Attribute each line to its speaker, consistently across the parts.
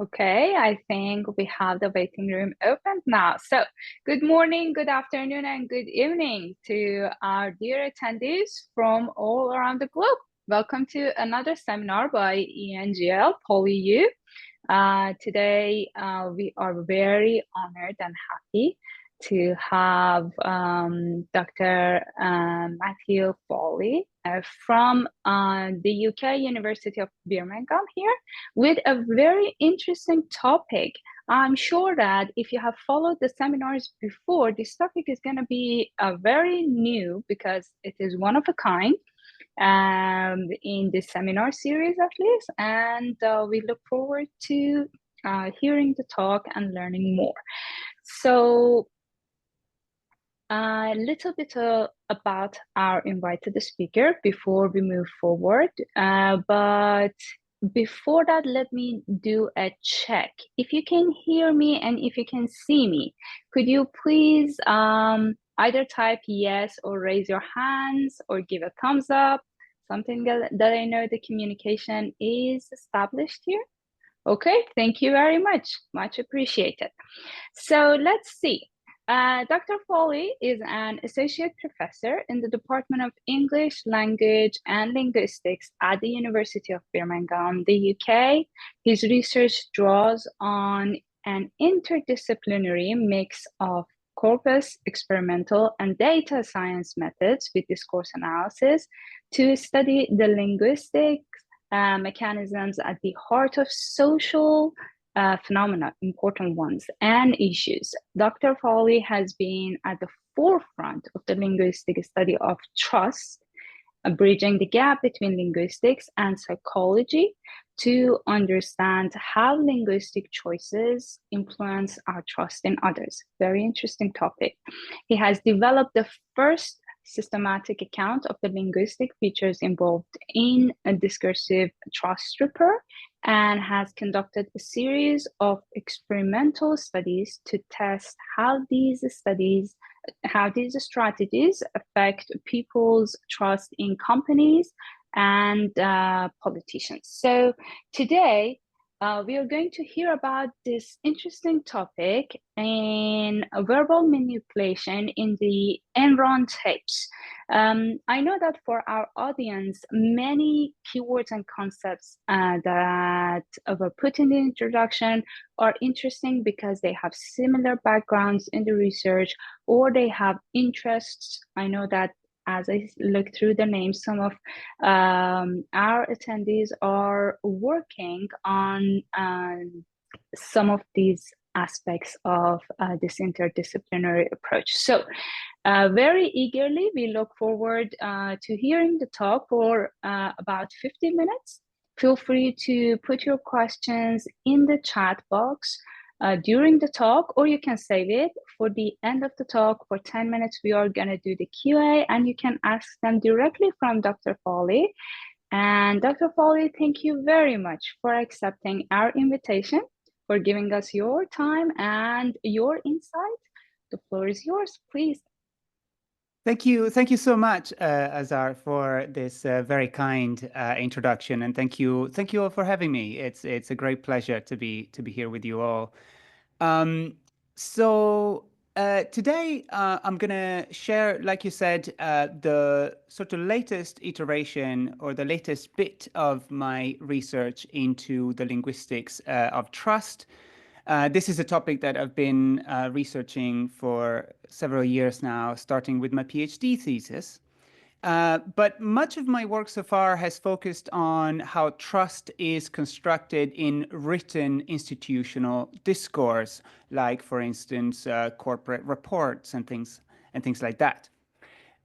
Speaker 1: Okay, I think we have the waiting room open now. So, good morning, good afternoon, and good evening to our dear attendees from all around the globe. Welcome to another seminar by ENGL PolyU. Today, we are very honored and happy to have Dr. Matteo Fuoli from the UK University of Birmingham here with a very interesting topic. I'm sure that if you have followed the seminars before, this topic is going to be very new because it is one of a kind in this seminar series at least, and we look forward to hearing the talk and learning more. So a little bit about our invited speaker before we move forward, but before that, let me do a check. If you can hear me and if you can see me, could you please either type yes or raise your hands or give a thumbs up, something that I know the communication is established here. Okay, thank you very much. Much appreciated. So let's see. Dr. Fuoli is an associate professor in the Department of English, Language and Linguistics at the University of Birmingham, the UK. His research draws on an interdisciplinary mix of corpus, experimental, and data science methods with discourse analysis to study the linguistic mechanisms at the heart of social phenomena, important ones, and issues. Dr. Fuoli has been at the forefront of the linguistic study of trust, bridging the gap between linguistics and psychology to understand how linguistic choices influence our trust in others. Very interesting topic. He has developed the first systematic account of the linguistic features involved in a discursive trust repair and has conducted a series of experimental studies to test how these strategies affect people's trust in companies and politicians. So today, we are going to hear about this interesting topic in verbal manipulation in the Enron Tapes. I know that for our audience, many keywords and concepts that were put in the introduction are interesting because they have similar backgrounds in the research or they have interests. I know that as I look through the names, some of our attendees are working on some of these aspects of this interdisciplinary approach. So very eagerly, we look forward to hearing the talk for about 50 minutes. Feel free to put your questions in the chat box during the talk, or you can save it for the end of the talk. For 10 minutes, we are going to do the QA, and you can ask them directly from Dr. Fuoli. And Dr. Fuoli, thank you very much for accepting our invitation, for giving us your time and your insight. The floor is yours, please.
Speaker 2: Thank you so much, Azar, for this very kind introduction, and thank you all for having me. It's a great pleasure to be here with you all. Today I'm gonna share, like you said, the sort of latest iteration or the latest bit of my research into the linguistics of trust. This is a topic that I've been researching for several years now, starting with my PhD thesis. But much of my work so far has focused on how trust is constructed in written institutional discourse, like, for instance, corporate reports and things like that.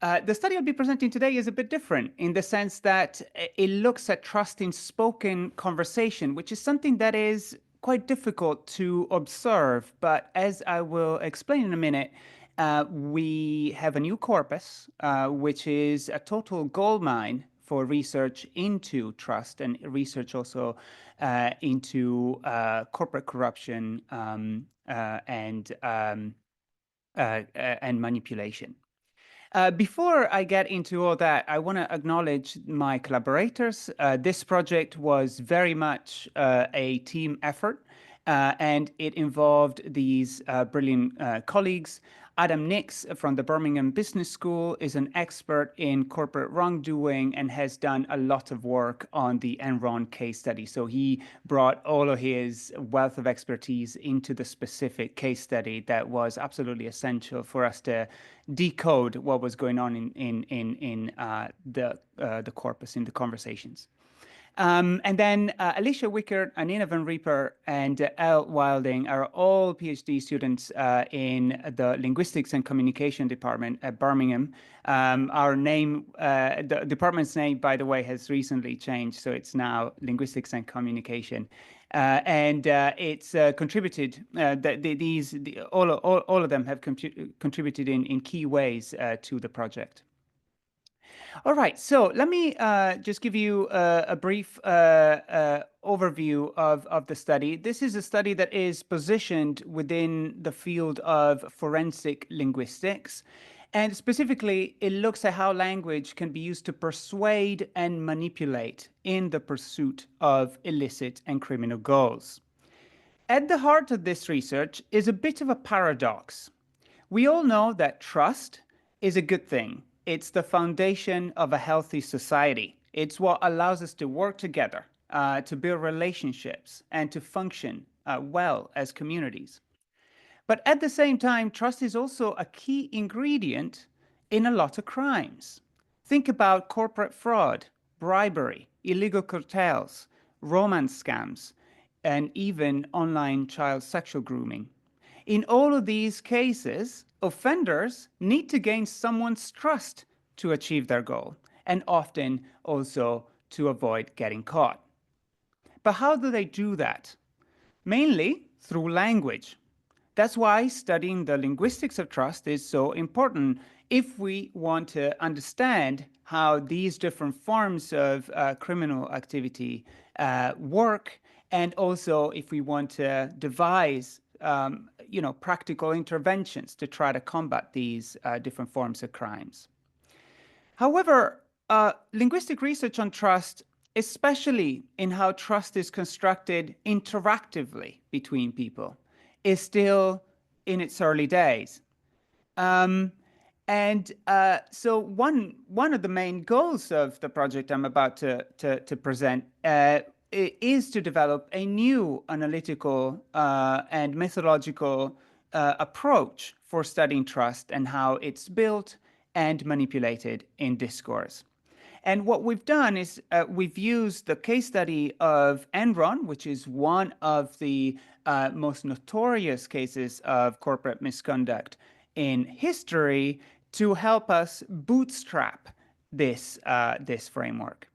Speaker 2: The study I'll be presenting today is a bit different in the sense that it looks at trust in spoken conversation, which is something that is quite difficult to observe. But as I will explain in a minute, we have a new corpus, which is a total goldmine for research into trust and research also into corporate corruption and manipulation. Before I get into all that, I want to acknowledge my collaborators. This project was very much a team effort, and it involved these brilliant colleagues. Adam Nix from the Birmingham Business School is an expert in corporate wrongdoing and has done a lot of work on the Enron case study. So he brought all of his wealth of expertise into the specific case study that was absolutely essential for us to decode what was going on in the corpus, in the conversations. And then Alicia Wickert, Anina Van Rieper, and Elle Wilding are all PhD students in the Linguistics and Communication Department at Birmingham. The department's name, by the way, has recently changed, so it's now Linguistics and Communication. And it's contributed, all of them have contributed in key ways to the project. All right, so let me just give you a brief overview of the study. This is a study that is positioned within the field of forensic linguistics. And specifically, it looks at how language can be used to persuade and manipulate in the pursuit of illicit and criminal goals. At the heart of this research is a bit of a paradox. We all know that trust is a good thing. It's the foundation of a healthy society. It's what allows us to work together, to build relationships, and to function well as communities. But at the same time, trust is also a key ingredient in a lot of crimes. Think about corporate fraud, bribery, illegal cartels, romance scams, and even online child sexual grooming. In all of these cases, offenders need to gain someone's trust to achieve their goal, and often also to avoid getting caught. But how do they do that? Mainly through language. That's why studying the linguistics of trust is so important if we want to understand how these different forms of criminal activity work, and also if we want to devise practical interventions to try to combat these different forms of crimes. However, linguistic research on trust, especially in how trust is constructed interactively between people, is still in its early days. So one of the main goals of the project I'm about to present is to develop a new analytical and methodological approach for studying trust and how it's built and manipulated in discourse. And what we've done is we've used the case study of Enron, which is one of the most notorious cases of corporate misconduct in history, to help us bootstrap this framework.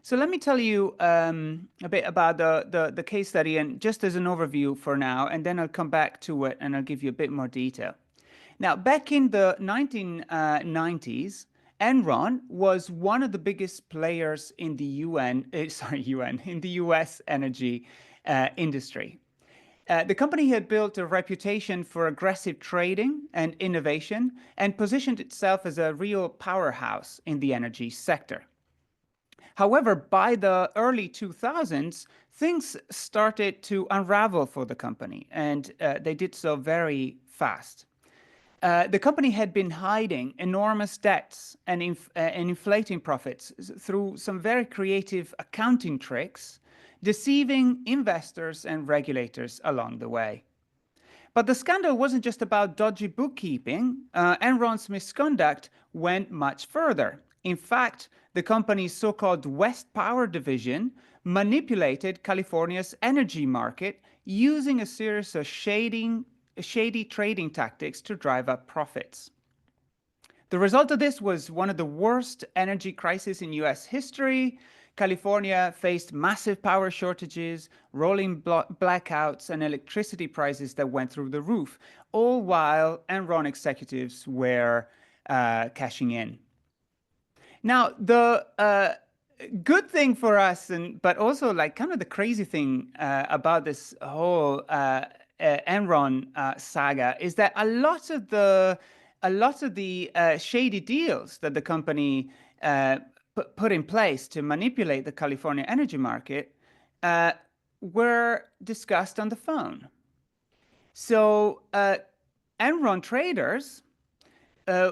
Speaker 2: So let me tell you a bit about the case study, and just as an overview for now, and then I'll come back to it and I'll give you a bit more detail. Now, back in the 1990s, Enron was one of the biggest players in the in the US energy industry. The company had built a reputation for aggressive trading and innovation and positioned itself as a real powerhouse in the energy sector. However, by the early 2000s, things started to unravel for the company, and they did so very fast. The company had been hiding enormous debts and inflating profits through some very creative accounting tricks, deceiving investors and regulators along the way. But the scandal wasn't just about dodgy bookkeeping. Enron's misconduct went much further. In fact, the company's so-called West Power division manipulated California's energy market using a series of shady trading tactics to drive up profits. The result of this was one of the worst energy crises in US history. California faced massive power shortages, rolling blackouts, and electricity prices that went through the roof, all while Enron executives were cashing in. Now, the good thing for us, but also like kind of the crazy thing about this whole Enron saga, is that a lot of the a lot of the shady deals that the company put in place to manipulate the California energy market were discussed on the phone. So Enron traders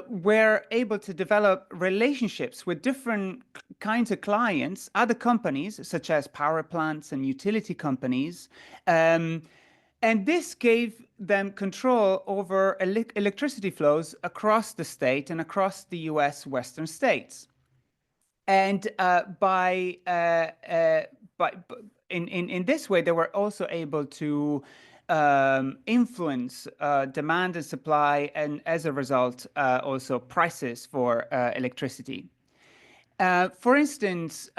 Speaker 2: were able to develop relationships with different kinds of clients, other companies, such as power plants and utility companies. And this gave them control over electricity flows across the state and across the US western states. And in this way, they were also able to influence demand and supply, and as a result, also prices for electricity. For instance,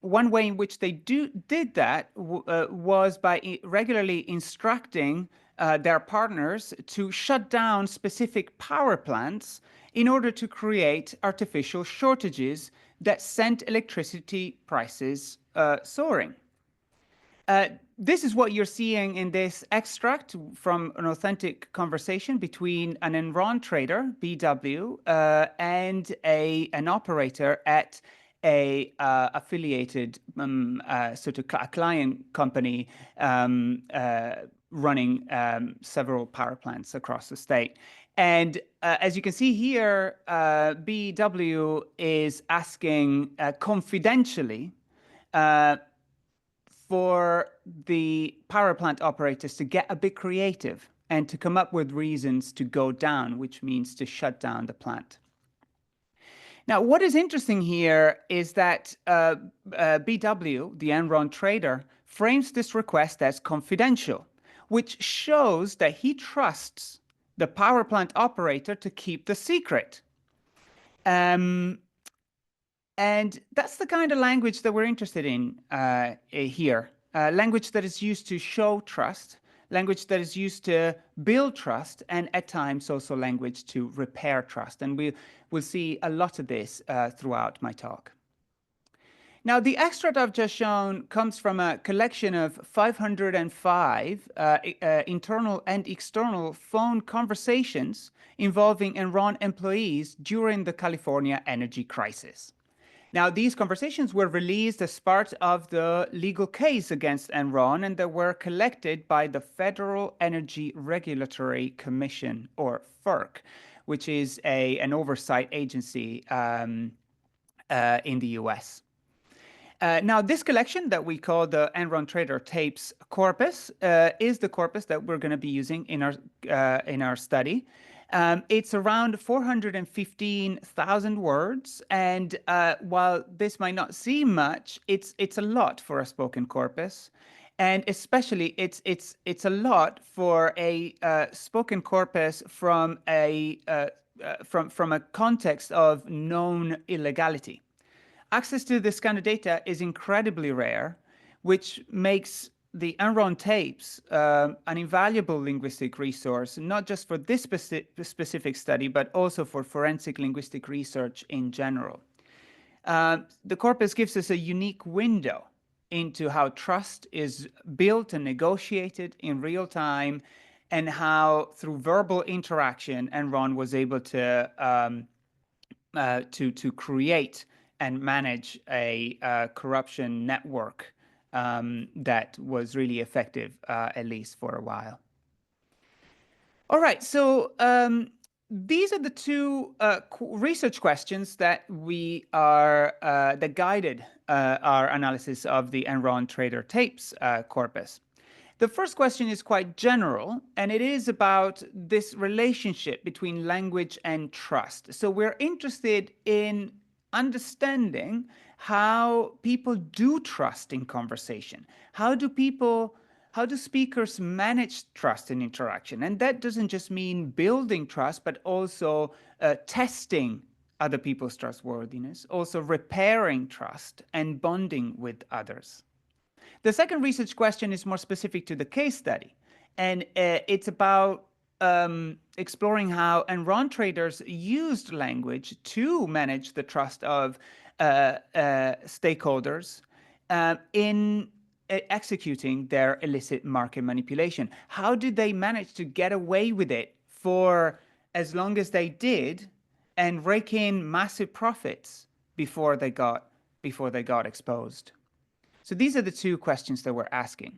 Speaker 2: one way in which they did that was by regularly instructing their partners to shut down specific power plants in order to create artificial shortages that sent electricity prices soaring. This is what you're seeing in this extract from an authentic conversation between an Enron trader, BW, and an operator at a affiliated sort of a client company running several power plants across the state. And as you can see here, BW is asking confidentially for the power plant operators to get a bit creative and to come up with reasons to go down, which means to shut down the plant. Now, what is interesting here is that BW, the Enron trader, frames this request as confidential, which shows that he trusts the power plant operator to keep the secret. And that's the kind of language that we're interested in here. Language that is used to show trust, language that is used to build trust, and at times also language to repair trust. And we'll see a lot of this throughout my talk. Now, the extract I've just shown comes from a collection of 505 internal and external phone conversations involving Enron employees during the California energy crisis. Now, these conversations were released as part of the legal case against Enron, and they were collected by the Federal Energy Regulatory Commission, or FERC, which is an oversight agency in the US. Now, this collection that we call the Enron Trader Tapes Corpus is the corpus that we're going to be using in our study. It's around 415,000 words, and while this might not seem much, it's a lot for a spoken corpus, and especially it's a lot for a spoken corpus from a context of known illegality. Access to this kind of data is incredibly rare, which makes the Enron tapes an invaluable linguistic resource, not just for this specific study, but also for forensic linguistic research in general. The corpus gives us a unique window into how trust is built and negotiated in real time, and how through verbal interaction, Enron was able to create and manage a corruption network that was really effective, at least for a while. All right, so these are the two research questions that that guided our analysis of the Enron Trader Tapes corpus. The first question is quite general, and it is about this relationship between language and trust. So we're interested in understanding how people do trust in conversation. How do speakers manage trust in interaction? And that doesn't just mean building trust, but also testing other people's trustworthiness, also repairing trust and bonding with others. The second research question is more specific to the case study, and it's about exploring how Enron traders used language to manage the trust of stakeholders in executing their illicit market manipulation. How did they manage to get away with it for as long as they did and rake in massive profits before they got exposed. So these are the two questions that we're asking.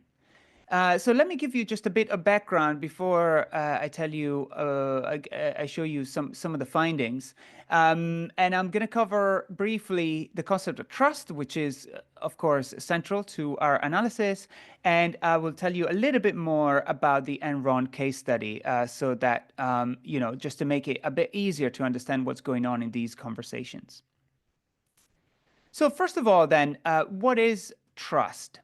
Speaker 2: So let me give you just a bit of background before I tell you, I show you some of the findings. And I'm going to cover briefly the concept of trust, which is, of course, central to our analysis. And I will tell you a little bit more about the Enron case study so that, just to make it a bit easier to understand what's going on in these conversations. So first of all, then, what is trust?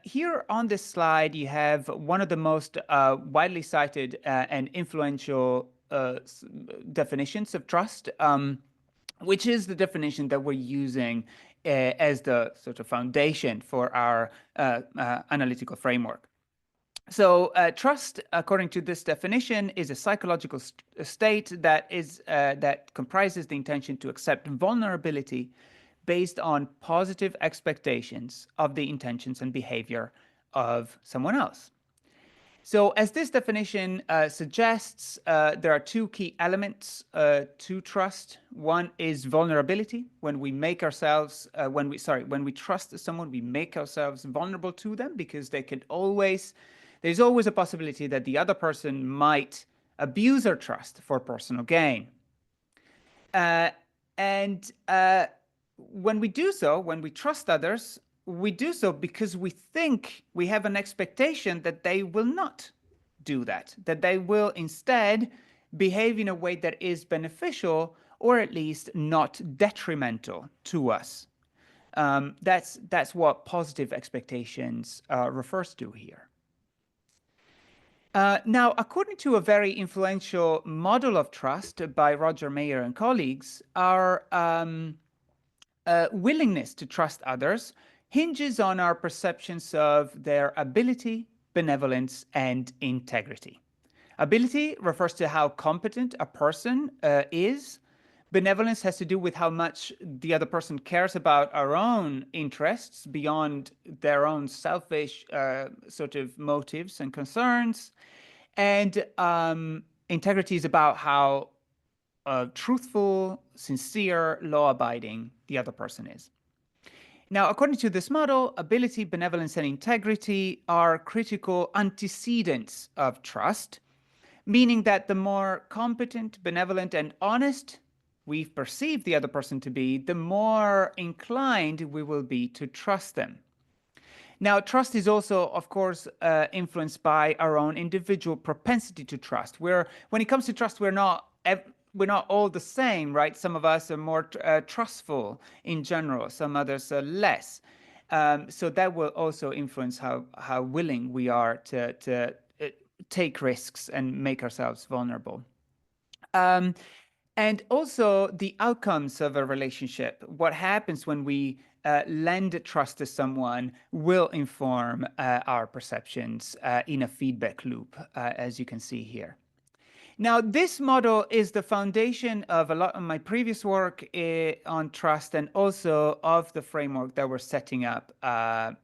Speaker 2: Here on this slide, you have one of the most widely cited and influential definitions of trust, which is the definition that we're using as the sort of foundation for our analytical framework. So trust, according to this definition, is a psychological state that comprises the intention to accept vulnerability based on positive expectations of the intentions and behavior of someone else. So as this definition suggests, there are two key elements to trust. One is vulnerability. When we make ourselves, when we trust someone, we make ourselves vulnerable to them because there's always a possibility that the other person might abuse our trust for personal gain. And when we do so, when we trust others, we do so because we think we have an expectation that they will not do that they will instead behave in a way that is beneficial or at least not detrimental to us. That's what positive expectations refers to here. Now, according to a very influential model of trust by Roger Mayer and colleagues, our willingness to trust others hinges on our perceptions of their ability, benevolence, and integrity. Ability refers to how competent a person is. Benevolence has to do with how much the other person cares about our own interests beyond their own selfish sort of motives and concerns. And integrity is about how truthful, sincere, law-abiding the other person is. Now, according to this model, ability, benevolence, and integrity are critical antecedents of trust, meaning that the more competent, benevolent, and honest we perceive the other person to be, the more inclined we will be to trust them. Now, trust is also, of course, influenced by our own individual propensity to trust. When it comes to trust, we're not all the same, right? Some of us are more trustful in general, some others are less. So that will also influence how willing we are to take risks and make ourselves vulnerable. And also the outcomes of a relationship, what happens when we lend trust to someone will inform our perceptions in a feedback loop, as you can see here. Now, this model is the foundation of a lot of my previous work on trust and also of the framework that we're setting up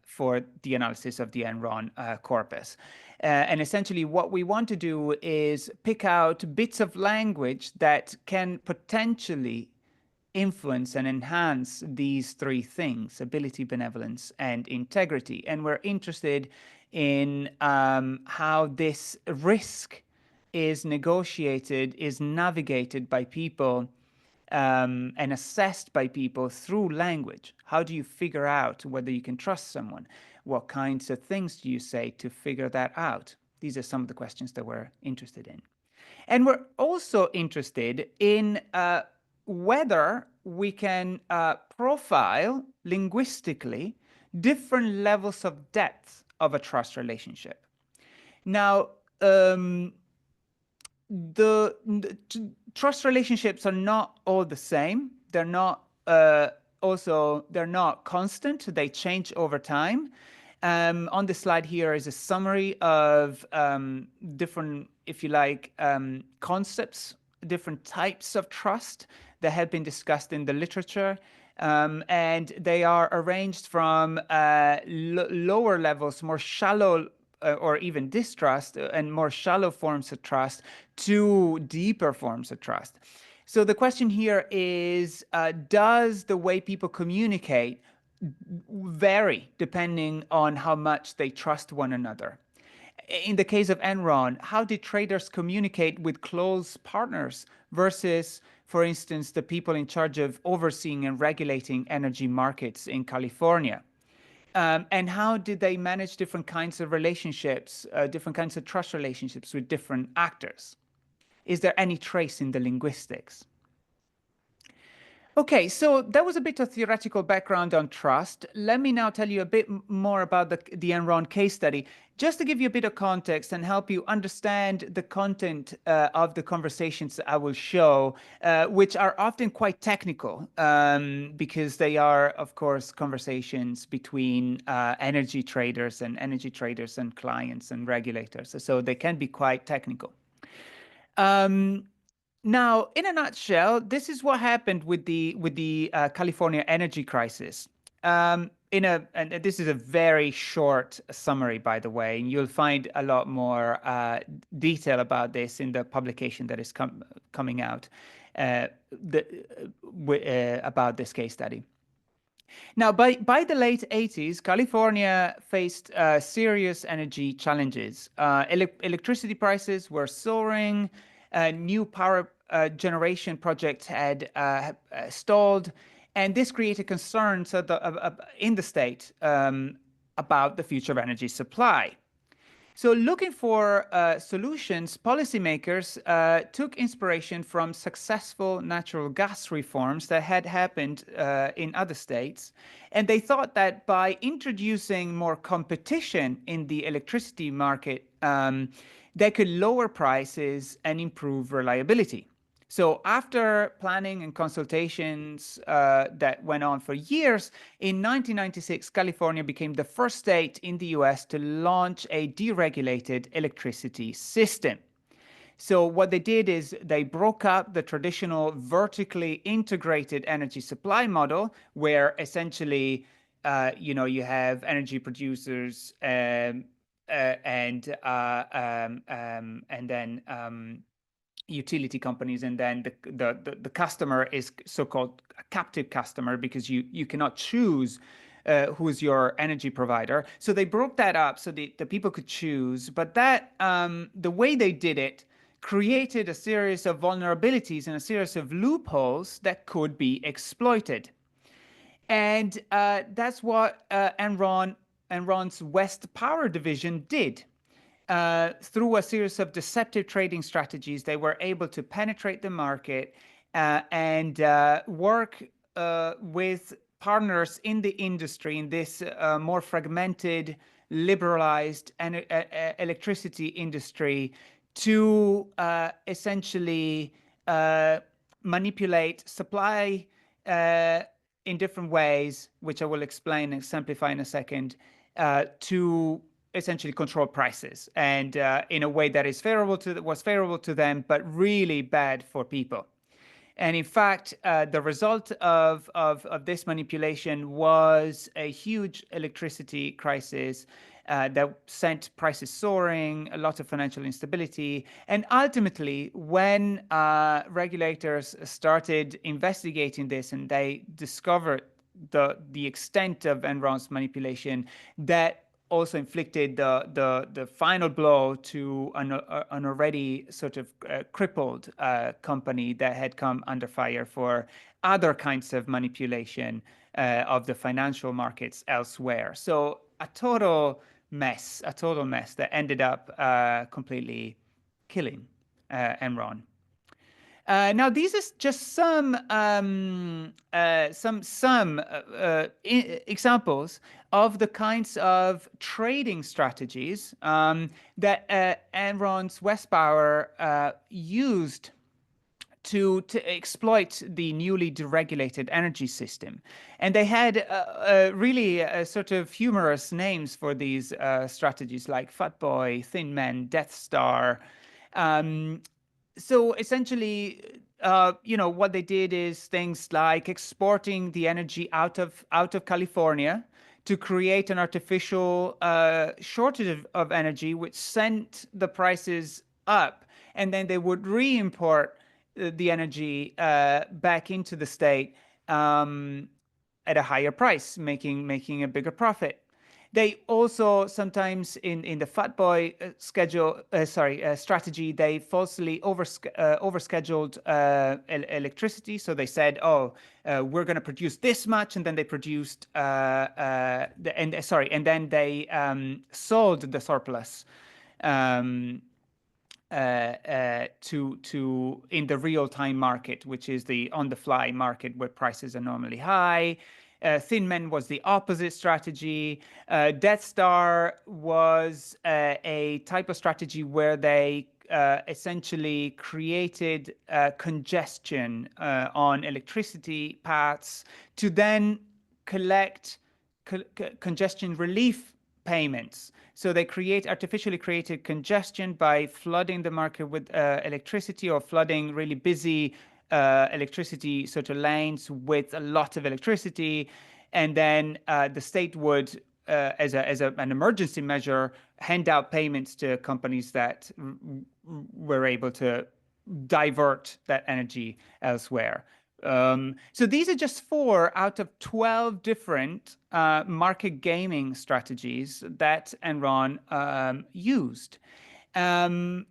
Speaker 2: for the analysis of the Enron corpus. And essentially what we want to do is pick out bits of language that can potentially influence and enhance these three things: ability, benevolence, and integrity. And we're interested in how this risk is negotiated, is navigated by people and assessed by people through language. How do you figure out whether you can trust someone? What kinds of things do you say to figure that out? These are some of the questions that we're interested in. And we're also interested in whether we can profile linguistically different levels of depth of a trust relationship. Now, the trust relationships are not all the same. They're not they're not constant. They change over time. On the slide here is a summary of different, if you like, concepts, different types of trust that have been discussed in the literature. And they are arranged from lower levels, more shallow or even distrust and more shallow forms of trust to deeper forms of trust. So the question here is, does the way people communicate vary depending on how much they trust one another? In the case of Enron, how did traders communicate with close partners versus, for instance, the people in charge of overseeing and regulating energy markets in California? And how did they manage different kinds of relationships, different kinds of trust relationships with different actors? Is there any trace in the linguistics? Okay, so that was a bit of theoretical background on trust. Let me now tell you a bit more about the Enron case study, just to give you a bit of context and help you understand the content of the conversations I will show, which are often quite technical, because they are, of course, conversations between energy traders and clients and regulators. So they can be quite technical. Now, in a nutshell, this is what happened with the California energy crisis. And this is a very short summary, by the way, and you'll find a lot more detail about this in the publication that is coming out about this case study. Now, by the late 80s, California faced serious energy challenges. Electricity prices were soaring, new power generation projects had stalled, and this created concerns in the state about the future of energy supply. So looking for solutions, policymakers took inspiration from successful natural gas reforms that had happened in other states. And they thought that by introducing more competition in the electricity market, they could lower prices and improve reliability. So after planning and consultations that went on for years, in 1996, California became the first state in the US to launch a deregulated electricity system. So what they did is they broke up the traditional vertically integrated energy supply model, where essentially, you have energy producers and then utility companies, and then the customer is so-called a captive customer, because you cannot choose who's your energy provider. So they broke that up so the people could choose, but that the way they did it created a series of vulnerabilities and a series of loopholes that could be exploited. And that's what Enron's West Power division did. Through a series of deceptive trading strategies, they were able to penetrate the market and work with partners in the industry, in this more fragmented, liberalized electricity industry, to essentially manipulate supply in different ways, which I will explain and simplify in a second, to essentially control prices, and in a way that was favorable to them, but really bad for people. And in fact, the result of this manipulation was a huge electricity crisis that sent prices soaring, a lot of financial instability. And ultimately, when regulators started investigating this and they discovered the extent of Enron's manipulation, that also inflicted the final blow to an already sort of crippled company that had come under fire for other kinds of manipulation of the financial markets elsewhere. So a total mess that ended up completely killing Enron. Now, these are just some examples of the kinds of trading strategies that Enron's West Power used to exploit the newly deregulated energy system. And they had really sort of humorous names for these strategies, like Fat Boy, Thin Man, Death Star. So essentially, what they did is things like exporting the energy out of California to create an artificial shortage of energy, which sent the prices up. And then they would re-import the energy back into the state at a higher price, making a bigger profit. They also sometimes in the fat boy strategy, they falsely overscheduled electricity. So they said, oh, we're going to produce this much, and then they produced and then they sold the surplus um, to in the real-time market, which is the on-the-fly market where prices are normally high. Thin Men was the opposite strategy. Death Star was a type of strategy where they essentially created congestion on electricity paths to then collect congestion relief payments. So they artificially created congestion by flooding the market with electricity, or flooding really busy electricity sort of lanes with a lot of electricity. And then the state would, as an emergency measure, hand out payments to companies that were able to divert that energy elsewhere. So these are just 4 out of 12 different market gaming strategies that Enron used. And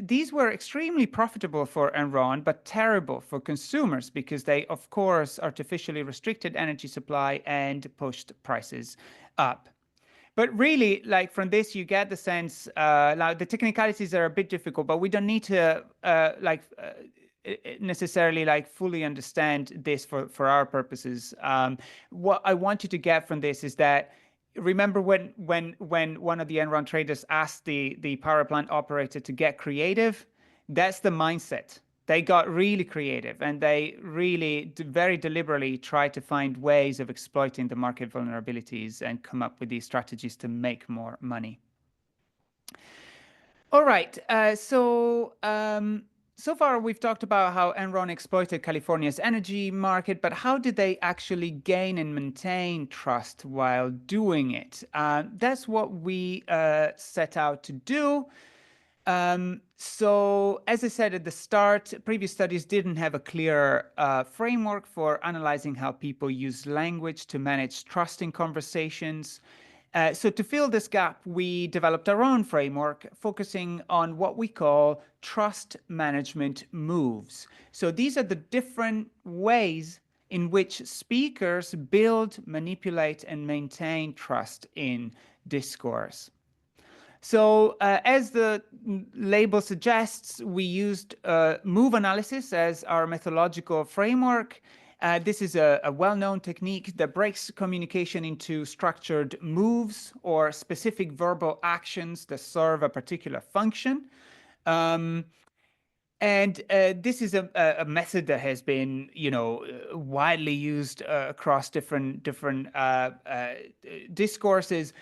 Speaker 2: these were extremely profitable for Enron, but terrible for consumers because they, of course, artificially restricted energy supply and pushed prices up. But really, like from this, you get the sense, like the technicalities are a bit difficult, but we don't need to necessarily like fully understand this for our purposes. What I want you to get from this is that, remember when one of the Enron traders asked the power plant operator to get creative? That's the mindset. They got really creative, and they really very deliberately tried to find ways of exploiting the market vulnerabilities and come up with these strategies to make more money. All right, so far we've talked about how Enron exploited California's energy market, but how did they actually gain and maintain trust while doing it? That's what we set out to do. So as I said at the start, previous studies didn't have a clear framework for analyzing how people use language to manage trust in conversations. So to fill this gap, we developed our own framework focusing on what we call trust management moves. So these are the different ways in which speakers build, manipulate, and maintain trust in discourse. So as the label suggests, we used move analysis as our methodological framework. This is a well-known technique that breaks communication into structured moves or specific verbal actions that serve a particular function. And this is a method that has been, widely used across different discourses.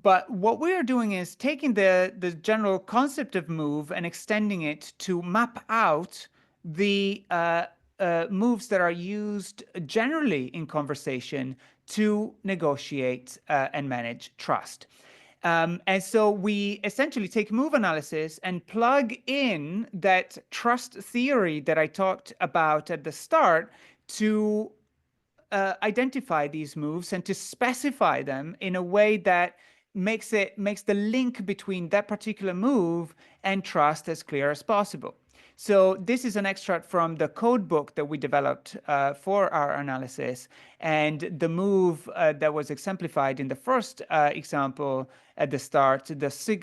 Speaker 2: But what we are doing is taking the general concept of move and extending it to map out the moves that are used generally in conversation to negotiate and manage trust. And so we essentially take move analysis and plug in that trust theory that I talked about at the start to identify these moves and to specify them in a way that makes the link between that particular move and trust as clear as possible. So this is an extract from the code book that we developed for our analysis, and the move that was exemplified in the first example at the start,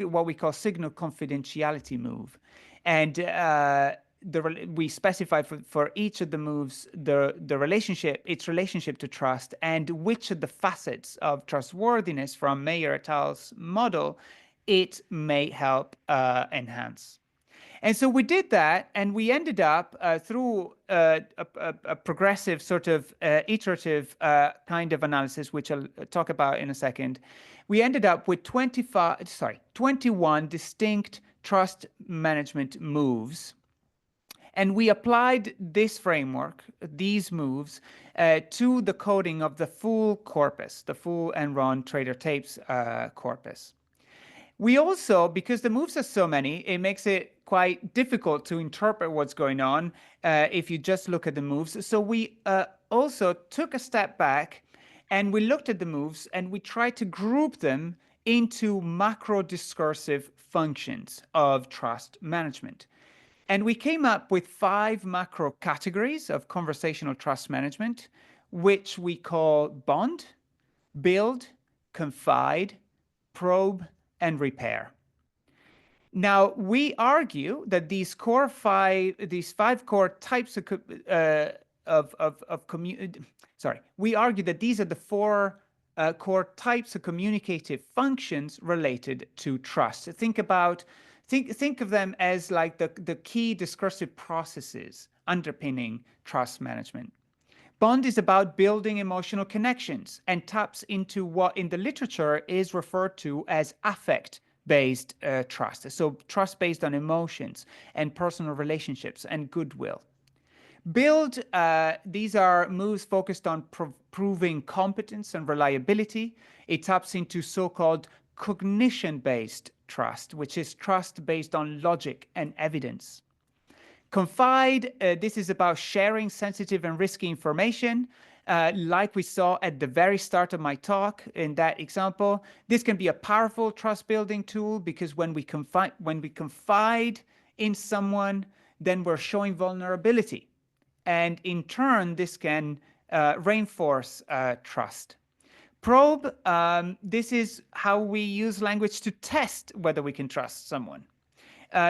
Speaker 2: what we call signal confidentiality move. And we specify for each of the moves its relationship to trust, and which of the facets of trustworthiness from Mayer et al.'s model it may help enhance. And so we did that, and we ended up through a progressive sort of iterative kind of analysis, which I'll talk about in a second. We ended up with 21 distinct trust management moves. And we applied this framework, these moves, to the coding of the full corpus, the full Enron Trader Tapes corpus. We also, because the moves are so many, it makes it quite difficult to interpret what's going on if you just look at the moves. So we also took a step back and we looked at the moves and we tried to group them into macro discursive functions of trust management. And we came up with 5 macro categories of conversational trust management, which we call bond, build, confide, probe, and repair. Now, we argue that these five core types we argue that these are the 4 core types of communicative functions related to trust. Think of them as like the key discursive processes underpinning trust management. Bond is about building emotional connections and taps into what in the literature is referred to as affect-based trust. So trust based on emotions and personal relationships and goodwill. Build, these are moves focused on proving competence and reliability. It taps into so-called cognition-based trust, which is trust based on logic and evidence. Confide, this is about sharing sensitive and risky information, like we saw at the very start of my talk in that example. This can be a powerful trust-building tool because when we confide in someone, then we're showing vulnerability. And in turn, this can reinforce trust. Probe, this is how we use language to test whether we can trust someone.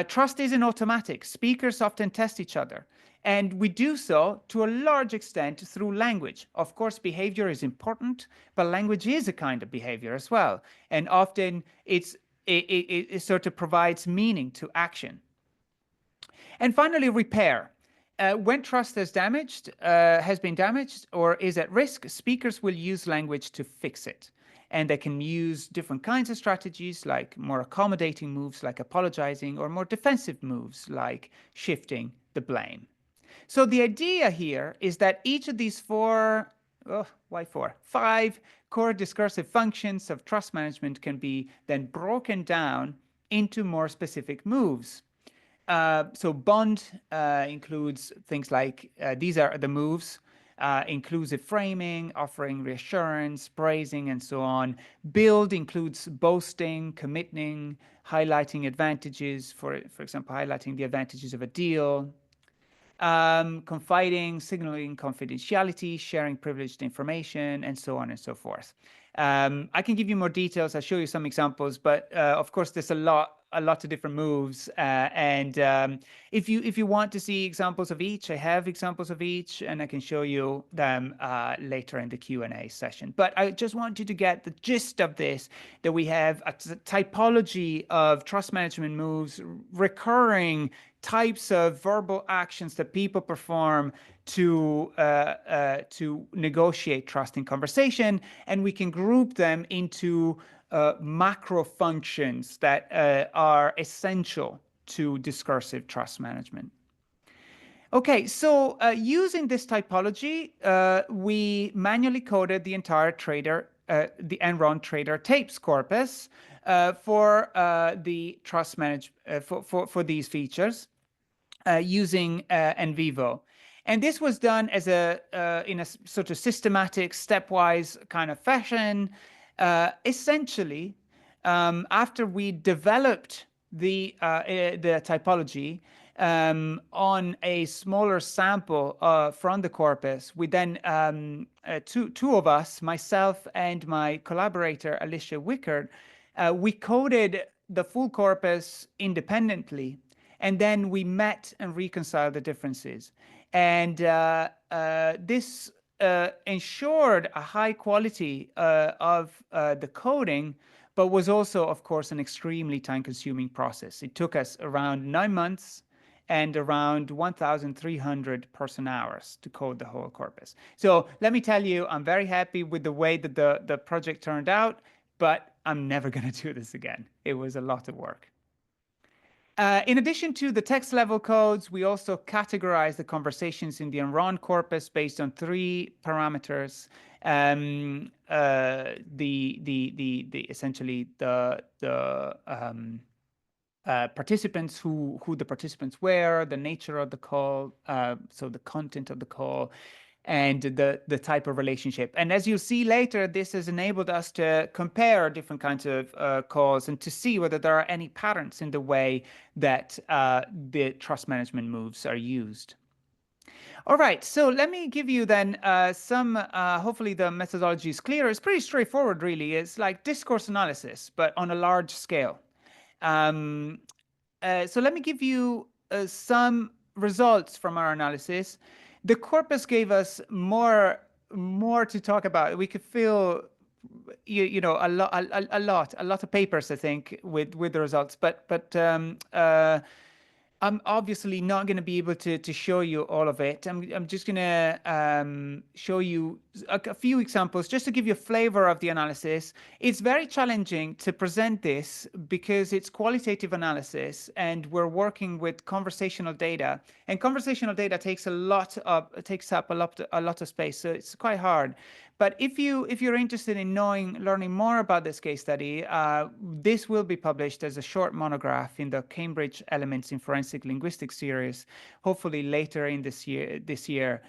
Speaker 2: Trust isn't automatic. Speakers often test each other. And we do so to a large extent through language. Of course, behavior is important, but language is a kind of behavior as well. And often it sort of provides meaning to action. And finally, repair. When trust has been damaged or is at risk, speakers will use language to fix it. And they can use different kinds of strategies, like more accommodating moves like apologizing, or more defensive moves like shifting the blame. So the idea here is that each of these 5 core discursive functions of trust management can be then broken down into more specific moves. So bond includes things like, these are the moves, inclusive framing, offering reassurance, praising, and so on. Build includes boasting, committing, highlighting advantages, for example, highlighting the advantages of a deal. Confiding, signaling confidentiality, sharing privileged information, and so on and so forth. I can give you more details. I'll show you some examples, but of course, there's a lot of different moves. If you want to see examples of each, I have examples of each, and I can show you them later in the Q&A session. But I just want you to get the gist of this, that we have a typology of trust management moves, recurring types of verbal actions that people perform to negotiate trust in conversation, and we can group them into macro functions that are essential to discursive trust management. Okay, so using this typology, we manually coded the entire the Enron Trader Tapes corpus for the trust for these features using NVivo. And this was done as in a sort of systematic, stepwise kind of fashion. Essentially, after we developed the typology on a smaller sample from the corpus, we then, two of us, myself and my collaborator, Alicia Wickard, we coded the full corpus independently, and then we met and reconciled the differences. And this ensured a high quality of the coding, but was also, of course, an extremely time-consuming process. It took us around 9 months and around 1,300 person-hours to code the whole corpus. So let me tell you, I'm very happy with the way that the project turned out, but I'm never going to do this again. It was a lot of work. In addition to the text level codes, we also categorize the conversations in the Enron corpus based on 3 parameters. Essentially participants, who the participants were, the nature of the call, so the content of the call, and the type of relationship. And as you'll see later, this has enabled us to compare different kinds of calls and to see whether there are any patterns in the way that the trust management moves are used. All right, so let me give you then hopefully the methodology is clear. It's pretty straightforward, really. It's like discourse analysis, but on a large scale. So let me give you some results from our analysis. The corpus gave us more to talk about. We could fill a lot of papers, I think, with the results. But I'm obviously not going to be able to show you all of it. I'm just going to show you a few examples just to give you a flavor of the analysis. It's very challenging to present this because it's qualitative analysis and we're working with conversational data. And conversational data takes up a lot of space, so it's quite hard. But if you're interested in learning more about this case study, this will be published as a short monograph in the Cambridge Elements in Forensic Linguistics series, hopefully later in this year.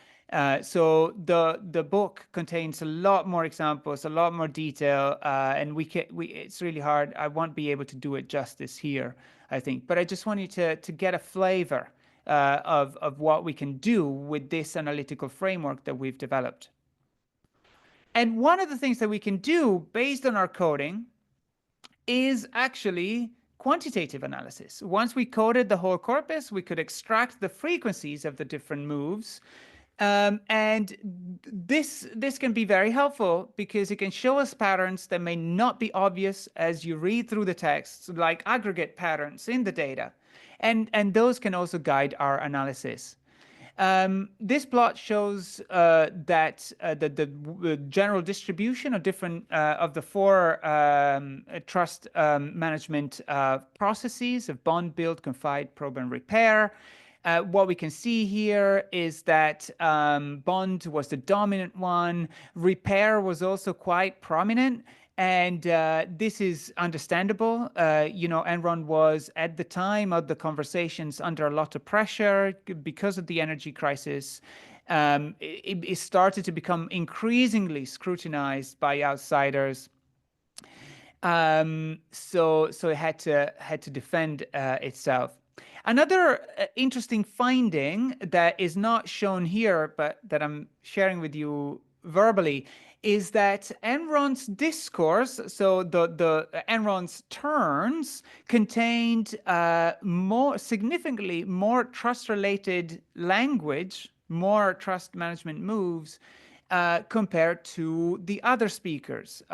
Speaker 2: So the book contains a lot more examples, a lot more detail, and it's really hard. I won't be able to do it justice here, I think. But I just want you to get a flavor of what we can do with this analytical framework that we've developed. And one of the things that we can do based on our coding is actually quantitative analysis. Once we coded the whole corpus, we could extract the frequencies of the different moves. And this can be very helpful because it can show us patterns that may not be obvious as you read through the text, like aggregate patterns in the data. And those can also guide our analysis. This plot shows that the general distribution of different of the 4 trust management processes of bond, build, confide, probe, and repair. What we can see here is that bond was the dominant one. Repair was also quite prominent. And this is understandable. Enron was, at the time of the conversations, under a lot of pressure because of the energy crisis. It started to become increasingly scrutinized by outsiders. So it had to defend itself. Another interesting finding that is not shown here, but that I'm sharing with you verbally, is that Enron's discourse, so the Enron's turns, contained significantly more trust-related language, more trust management moves, compared to the other speakers,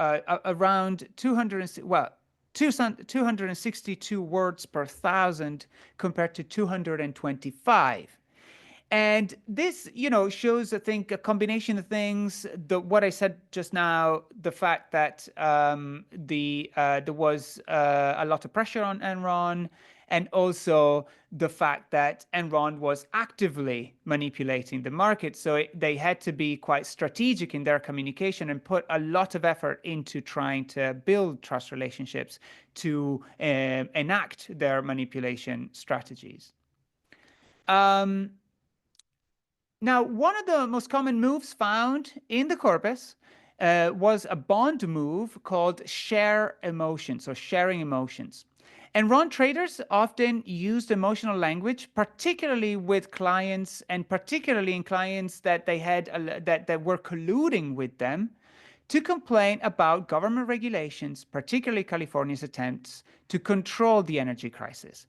Speaker 2: around 262 words per 1,000 compared to 225. And this, shows, I think, a combination of things. What I said just now, the fact that there was a lot of pressure on Enron, and also the fact that Enron was actively manipulating the market. So they had to be quite strategic in their communication and put a lot of effort into trying to build trust relationships to enact their manipulation strategies. Now, one of the most common moves found in the corpus was a bond move called share emotions, or sharing emotions. Enron traders often used emotional language, particularly with clients, and particularly in clients that they had that were colluding with them, to complain about government regulations, particularly California's attempts to control the energy crisis.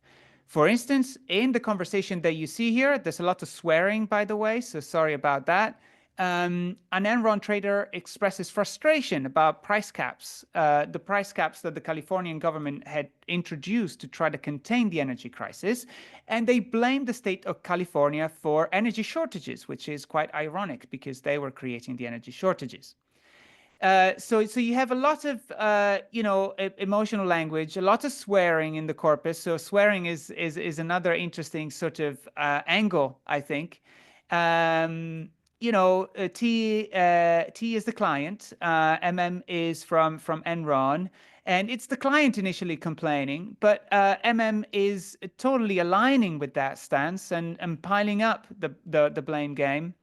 Speaker 2: For instance, in the conversation that you see here, there's a lot of swearing, by the way, so sorry about that. An Enron trader expresses frustration about price caps, the price caps that the Californian government had introduced to try to contain the energy crisis, and they blame the state of California for energy shortages, which is quite ironic because they were creating the energy shortages. So you have a lot of emotional language, a lot of swearing in the corpus. So swearing is another interesting sort of angle, I think. T is the client, is from Enron, and it's the client initially complaining, but is totally aligning with that stance and piling up the blame game.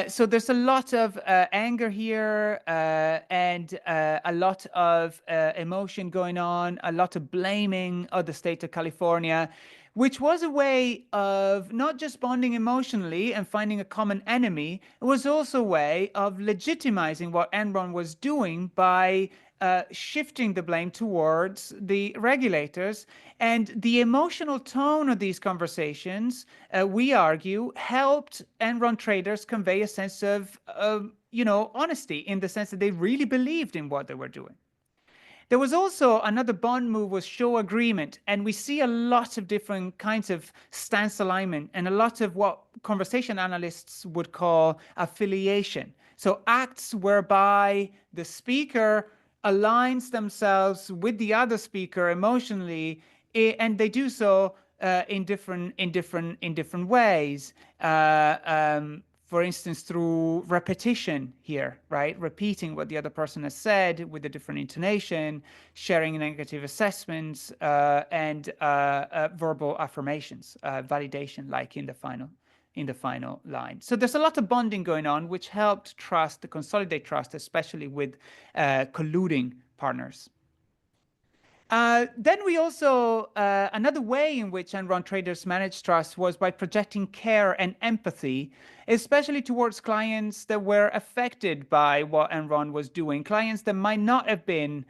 Speaker 2: So there's a lot of anger here and a lot of emotion going on, a lot of blaming of the state of California, which was a way of not just bonding emotionally and finding a common enemy. It was also a way of legitimizing what Enron was doing by shifting the blame towards the regulators. And the emotional tone of these conversations, we argue, helped Enron traders convey a sense of, honesty, in the sense that they really believed in what they were doing. There was also another bond move was show agreement, and we see a lot of different kinds of stance alignment and a lot of what conversation analysts would call affiliation. So acts whereby the speaker aligns themselves with the other speaker emotionally, and they do so in different ways. For instance, through repetition here, right? Repeating what the other person has said with a different intonation, sharing negative assessments, and verbal affirmations, validation, like in the final line. So there's a lot of bonding going on, which helped trust, consolidate trust, especially with colluding partners. Then we also, another way in which Enron traders managed trust was by projecting care and empathy, especially towards clients that were affected by what Enron was doing, clients that might not have been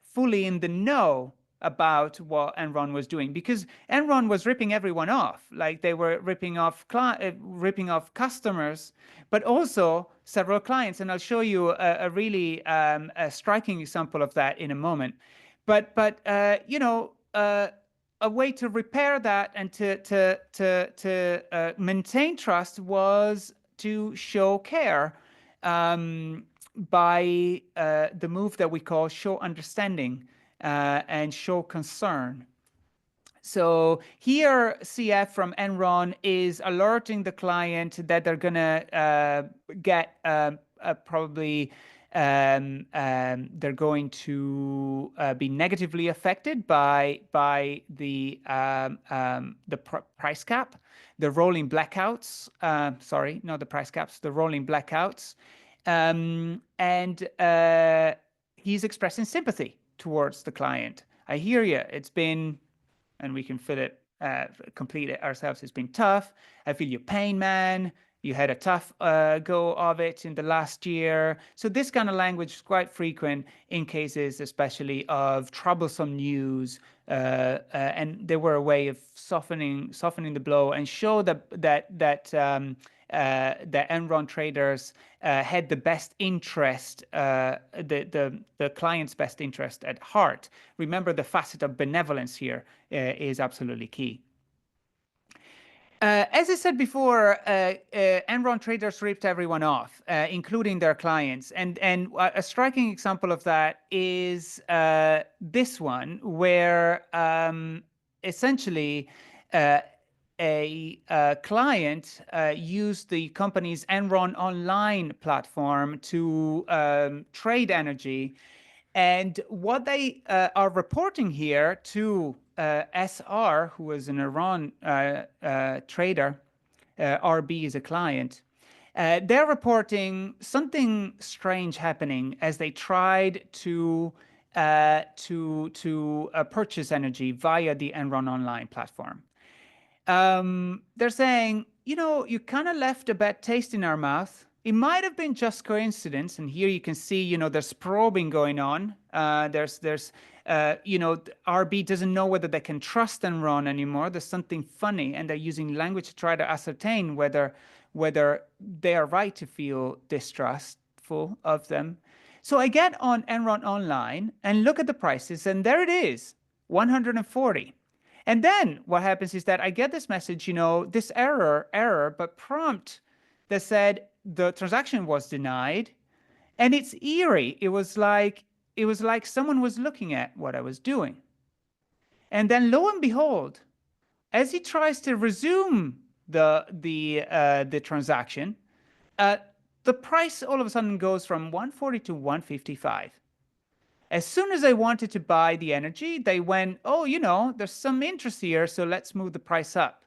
Speaker 2: fully in the know about what Enron was doing, because Enron was ripping everyone off. Like they were ripping off customers, but also several clients. And I'll show you a really a striking example of that in a moment. But a way to repair that and to maintain trust was to show care by the move that we call show understanding and show concern. So here, CF from Enron is alerting the client that they're going to get probably they're going to be negatively affected by the price cap, the rolling blackouts. Sorry, not the price caps, the rolling blackouts, and he's expressing sympathy towards the client. I hear you. It's been, and we can complete it ourselves. It's been tough. I feel your pain, man. You had a tough go of it in the last year. So this kind of language is quite frequent in cases, especially of troublesome news, and they were a way of softening the blow and show that Enron traders had the best interest, the client's best interest at heart. Remember, the facet of benevolence here is absolutely key. As I said before, Enron traders ripped everyone off, including their clients. And a striking example of that is this one, where essentially a client used the company's Enron Online platform to trade energy. And what they are reporting here to SR, who is an Iran trader, RB is a client, they're reporting something strange happening as they tried to purchase energy via the Enron Online platform. They're saying, you kind of left a bad taste in our mouth. It might have been just coincidence, and here you can see, there's probing going on. RB doesn't know whether they can trust Enron anymore. There's something funny, and they're using language to try to ascertain whether they are right to feel distrustful of them. So I get on Enron Online and look at the prices, and there it is, 140. And then what happens is that I get this message, this error, but prompt that said the transaction was denied. And it's eerie. It was like someone was looking at what I was doing. And then lo and behold, as he tries to resume the transaction, uh, the price all of a sudden goes from 140 to 155. As soon as I wanted to buy the energy, they went, oh, there's some interest here, so let's move the price up.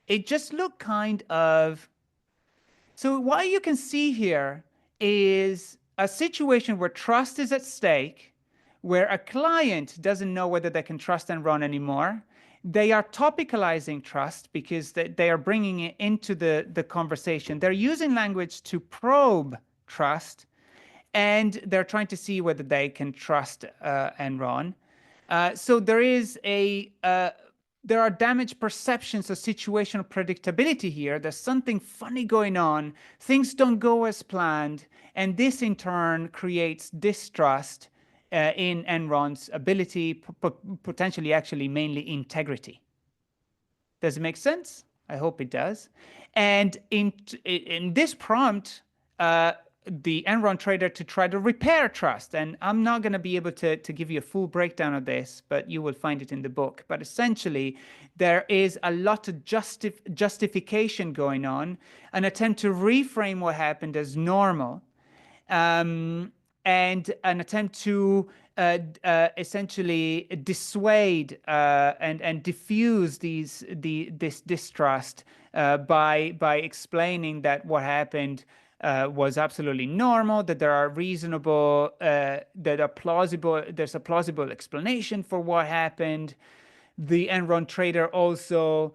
Speaker 2: It just looked kind of. So, what you can see here is a situation where trust is at stake, where a client doesn't know whether they can trust Enron anymore. They are topicalizing trust because they are bringing it into the conversation. They're using language to probe trust, and they're trying to see whether they can trust Enron. So there are damaged perceptions of situational predictability here. There's something funny going on. Things don't go as planned, and this in turn creates distrust in Enron's ability, potentially actually mainly integrity. Does it make sense? I hope it does. And in this prompt, the Enron trader to try to repair trust. And I'm not going to be able to give you a full breakdown of this, but you will find it in the book. But essentially, there is a lot of justification going on, an attempt to reframe what happened as normal, and an attempt to essentially dissuade and diffuse this distrust by explaining that what happened was absolutely normal, that there are reasonable, that are plausible, there's a plausible explanation for what happened. The Enron trader also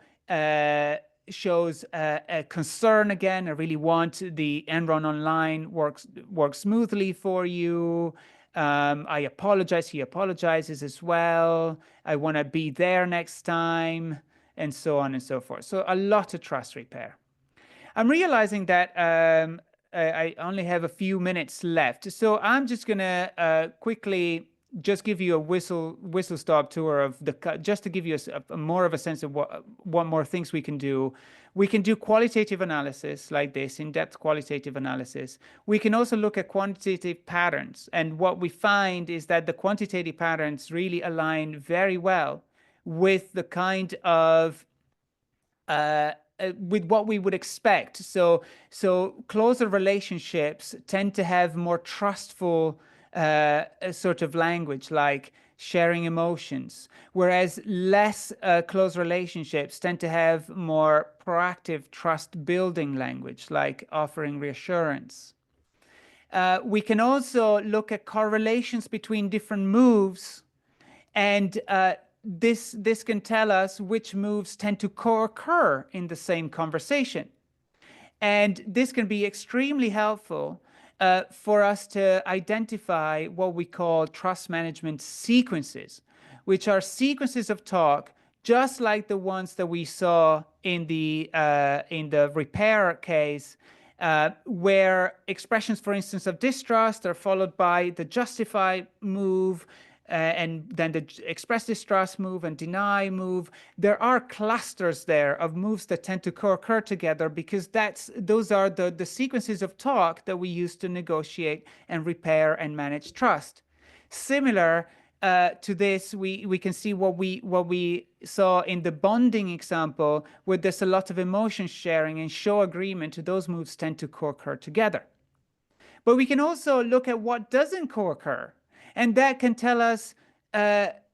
Speaker 2: shows a concern again. I really want the Enron Online work smoothly for you. I apologize. He apologizes as well. I want to be there next time, and so on and so forth. So a lot of trust repair. I'm realizing that I only have a few minutes left, so I'm just gonna quickly just give you a whistle stop tour of just to give you a more of a sense of what more things we can do. We can do qualitative analysis like this, in-depth qualitative analysis. We can also look at quantitative patterns, and what we find is that the quantitative patterns really align very well with the kind of with what we would expect. So closer relationships tend to have more trustful sort of language, like sharing emotions, whereas less close relationships tend to have more proactive trust-building language, like offering reassurance. We can also look at correlations between different moves, and this can tell us which moves tend to co-occur in the same conversation. And this can be extremely helpful for us to identify what we call trust management sequences, which are sequences of talk just like the ones that we saw in the repair case, where expressions, for instance, of distrust are followed by the justify move, and then the express distrust move and deny move. There are clusters there of moves that tend to co-occur together because those are the sequences of talk that we use to negotiate and repair and manage trust. Similar to this, we can see what we saw in the bonding example, where there's a lot of emotion sharing and show agreement. Those moves tend to co-occur together. But we can also look at what doesn't co-occur, and that can tell us that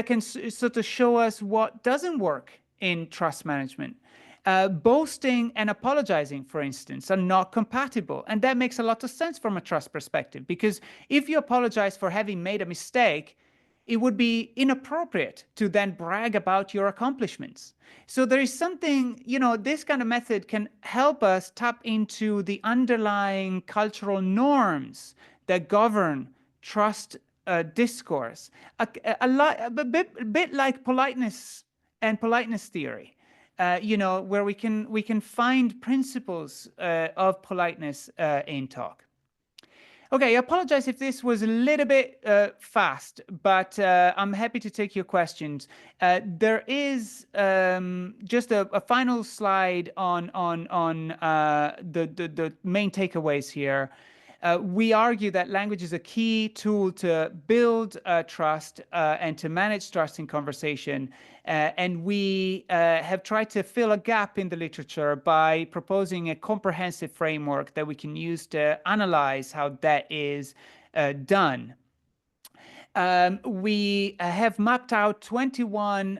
Speaker 2: can sort of show us what doesn't work in trust management. Boasting and apologizing, for instance, are not compatible. And that makes a lot of sense from a trust perspective, because if you apologize for having made a mistake, it would be inappropriate to then brag about your accomplishments. So there is something, this kind of method can help us tap into the underlying cultural norms that govern trust discourse, a bit like politeness and politeness theory, where we can find principles of politeness in talk. Okay, I apologize if this was a little bit fast, but I'm happy to take your questions. There is just a final slide on the main takeaways here. We argue that language is a key tool to build trust and to manage trust in conversation. And we have tried to fill a gap in the literature by proposing a comprehensive framework that we can use to analyze how that is done. We have mapped out 21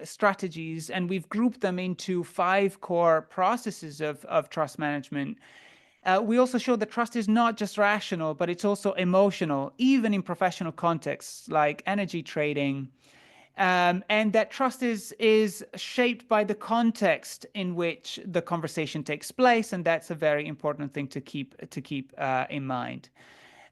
Speaker 2: strategies, and we've grouped them into 5 core processes of trust management. We also show that trust is not just rational, but it's also emotional, even in professional contexts like energy trading. And that trust is shaped by the context in which the conversation takes place, and that's a very important thing to keep in mind.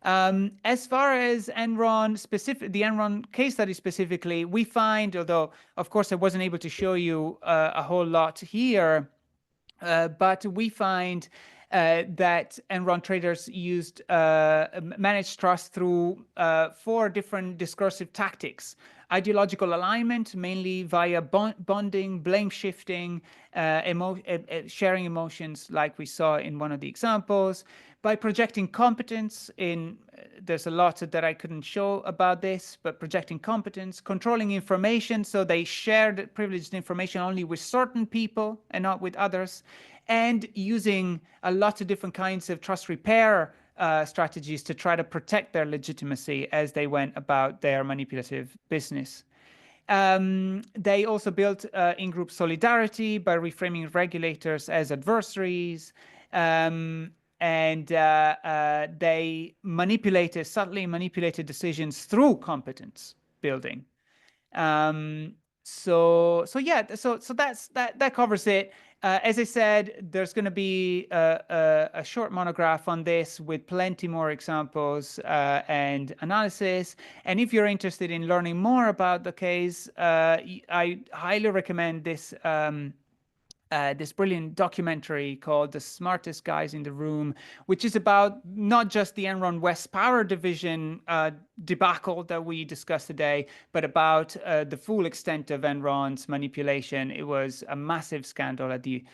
Speaker 2: As far as the Enron case study specifically, we find, although of course I wasn't able to show you a whole lot here, but we find that Enron traders used managed trust through 4 different discursive tactics. Ideological alignment, mainly via bonding, blame shifting, sharing emotions, like we saw in one of the examples. By projecting competence there's a lot that I couldn't show about this, but projecting competence, controlling information, so they shared privileged information only with certain people and not with others, and using a lot of different kinds of trust repair strategies to try to protect their legitimacy as they went about their manipulative business. They also built in-group solidarity by reframing regulators as adversaries. And they subtly manipulated decisions through competence building. So that covers it. As I said, there's going to be a short monograph on this with plenty more examples and analysis. And if you're interested in learning more about the case, I highly recommend this this brilliant documentary called The Smartest Guys in the Room, which is about not just the Enron West Power Division debacle that we discussed today, but about the full extent of Enron's manipulation. It was a massive scandal at the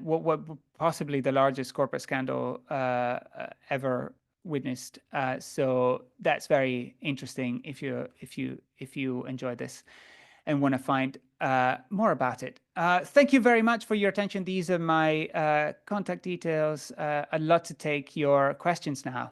Speaker 2: what possibly the largest corporate scandal ever witnessed. So that's very interesting if you enjoy this and want to find more about it. Thank you very much for your attention. These are my contact details. I'd love to take your questions now.